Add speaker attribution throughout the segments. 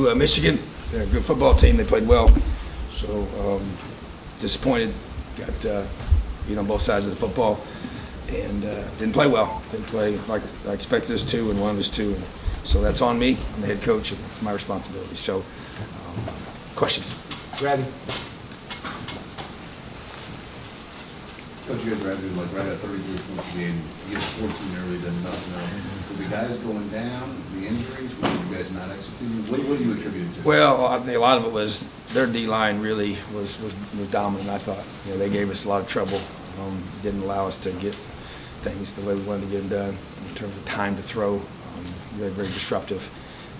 Speaker 1: to Michigan. They're a good football team. They played well. So disappointed. Got beat on both sides of the football, and didn't play well. Didn't play like I expected us to, and wanted us to. And so that's on me. I'm the head coach, and it's my responsibility. So, questions?
Speaker 2: Bradley.
Speaker 3: Coach, you guys rather do like right at 33 points a game, you get 14 early than nothing else. Was the guys going down, the injuries, were you guys not executing? What do you attribute it to?
Speaker 1: Well, I think a lot of it was their D-line really was dominant, I thought. You know, they gave us a lot of trouble, didn't allow us to get things the way we wanted to get them done in terms of time to throw. They're very disruptive,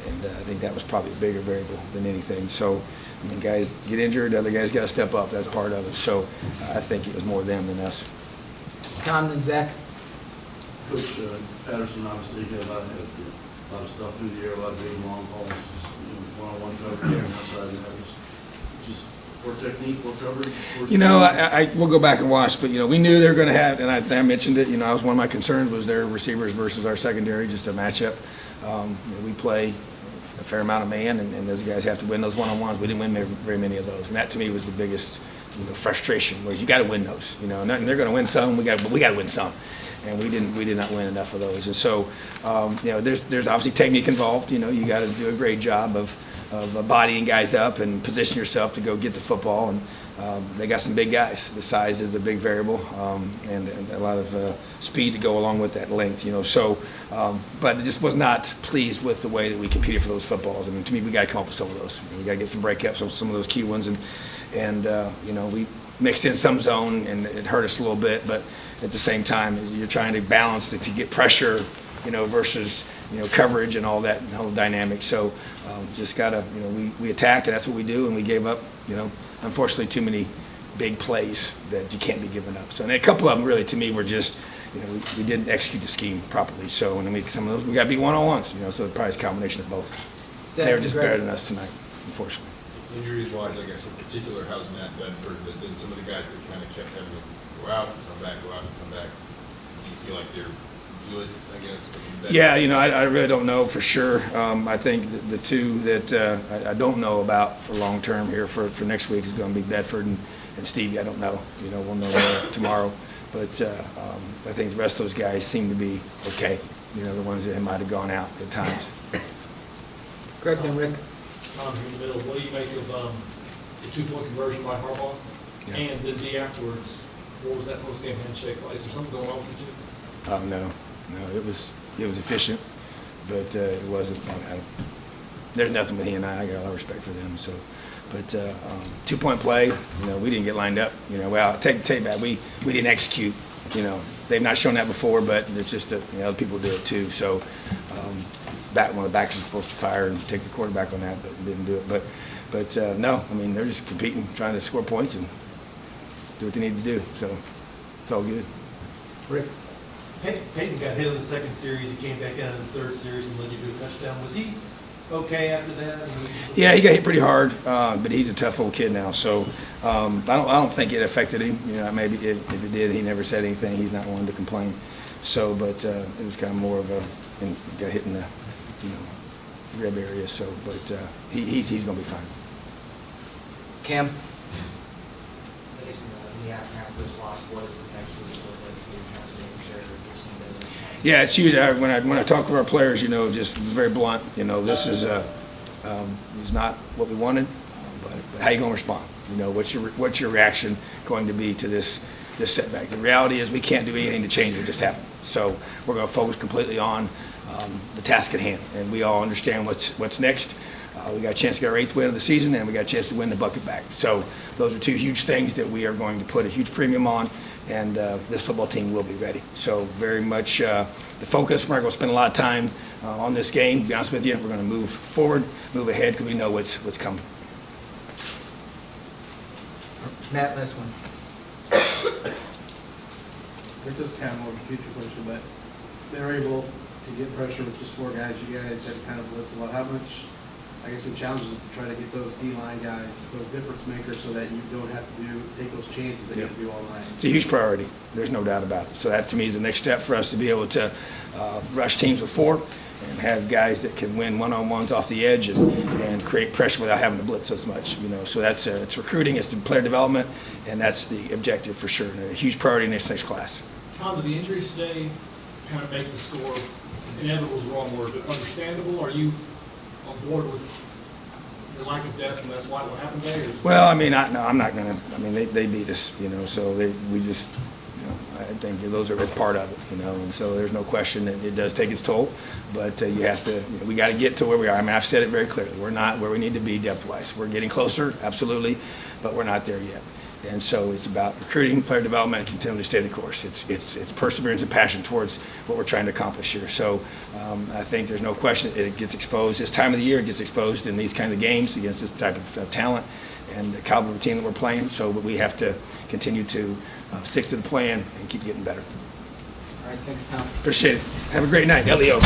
Speaker 1: and I think that was probably a bigger variable than anything. So, I mean, guys get injured, other guys got to step up. That's part of it. So, I think it was more them than us.
Speaker 2: Tom and Zach.
Speaker 4: Coach Patterson obviously had a lot of stuff through the air, a lot of big long balls, just one-on-one coverage on that side. And that was just poor technique, poor coverage.
Speaker 1: You know, I will go back and watch, but, you know, we knew they were going to have, and I mentioned it, you know, one of my concerns was their receivers versus our secondary, just a matchup. You know, we play a fair amount of man, and those guys have to win those one-on-ones. We didn't win very many of those, and that to me was the biggest, you know, frustration. Was you got to win those, you know, and they're going to win some. We got to win some, and we did not win enough of those. And so, you know, there's obviously technique involved. You know, you got to do a great job of bodying guys up and position yourself to go get the football. And they got some big guys. The size is a big variable, and a lot of speed to go along with that length. You know, so but I just was not pleased with the way that we competed for those footballs. I mean, to me, we got to come up with some of those. We got to get some breakups on some of those key ones, and you know, we mixed in some zone, and it hurt us a little bit. But at the same time, you're trying to balance to get pressure, you know, versus, you know, coverage and all that whole dynamic. So just gotta, you know, we attack, and that's what we do, and we gave up, you know, unfortunately too many big plays that you can't be giving up. So, and a couple of them really to me were just, you know, we didn't execute the scheme properly. So, and then some of those we got to be one-on-ones, you know. So probably it's a combination of both. They were just better than us tonight, unfortunately.
Speaker 5: Injuries-wise, I guess in particular, how's Matt Bedford? But then some of the guys that kind of kept having to go out and come back, go out and come back. Do you feel like they're good, I guess?
Speaker 1: Yeah, you know, I really don't know for sure. I think the two that I don't know about for long term here for next week is going to be Bedford and Stevie. I don't know. You know, we'll know more tomorrow. But I think the rest of those guys seem to be okay. You know, the ones that might have gone out at times.
Speaker 2: Greg and Rick.
Speaker 6: Tom, here in the middle, what do you make of the two-point conversion by Harbaugh?
Speaker 1: Yeah.
Speaker 6: And then afterwards, what was that post-game handshake like? Is there something going on with you?
Speaker 1: No, it was efficient, but it wasn't. There's nothing with he and I got a lot of respect for them. So, but 2-point play, you know, we didn't get lined up. You know, well, take back. We didn't execute. You know, they've not shown that before, but it's just that, you know, other people do it too. So, one of the backs is supposed to fire and take the quarterback on that, but didn't do it. But no, I mean, they're just competing, trying to score points and do what they need to do. So it's all good.
Speaker 2: Rick.
Speaker 6: Peyton got hit in the second series. He came back out in the third series and led you to a touchdown. Was he okay after that?
Speaker 1: Yeah, he got hit pretty hard, but he's a tough old kid now. So I don't think it affected him. You know, maybe if it did, he never said anything. He's not one to complain. So, but it was kind of more of a, and got hit in the, you know, rib area. So, but he's going to be fine.
Speaker 2: Cam.
Speaker 7: In the aftermath of this loss, what is the next week look like for your transformation share your team doesn't?
Speaker 1: Yeah, it's huge. When I talk with our players, you know, just very blunt. You know, this is not what we wanted, but how you going to respond? You know, what's your reaction going to be to this setback? The reality is we can't do anything to change what just happened. So we're going to focus completely on the task at hand, and we all understand what's next. We got a chance to get our 8th win of the season, and we got a chance to win the bucket back. So those are two huge things that we are going to put a huge premium on, and this football team will be ready. So very much the focus. We're not going to spend a lot of time on this game, to be honest with you. We're going to move forward, move ahead, because we know what's coming.
Speaker 2: Matt, last one.
Speaker 8: It's just kind of more of a future question, but they're able to get pressure with just 4 guys. You guys had to kind of blitz a lot. How much, I guess, the challenge is to try to get those D-line guys, those difference makers, so that you don't have to take those chances that you have to do all night?
Speaker 1: It's a huge priority. There's no doubt about it. So that, to me, is the next step for us to be able to rush teams with 4 and have guys that can win one-on-ones off the edge and create pressure without having to blitz as much, So that's, it's recruiting, it's the player development, and that's the objective for sure, and a huge priority in this next class.
Speaker 9: Tom, did the injuries today kind of make the score, inevitable is the wrong word, but understandable? Are you on board with the lack of depth, and that's why what happened today? Or
Speaker 1: Well, I mean, no, I'm not gonna, I mean, they beat us, so we just, I think it's part of it, and so there's no question that it does take its toll, but you have to, we gotta get to where we are. I mean, I've said it very clearly, we're not where we need to be depth-wise. We're getting closer, absolutely, but we're not there yet. And so it's about recruiting, player development, and continuing to stay the course. It's perseverance and passion towards what we're trying to accomplish here. So I think there's no question it gets exposed. This time of the year, it gets exposed in these kind of games against this type of talent and the caliber of team that we're playing. So we have to continue to stick to the plan and keep getting better.
Speaker 2: All right, thanks, Tom.
Speaker 1: Appreciate it. Have a great night. LEO.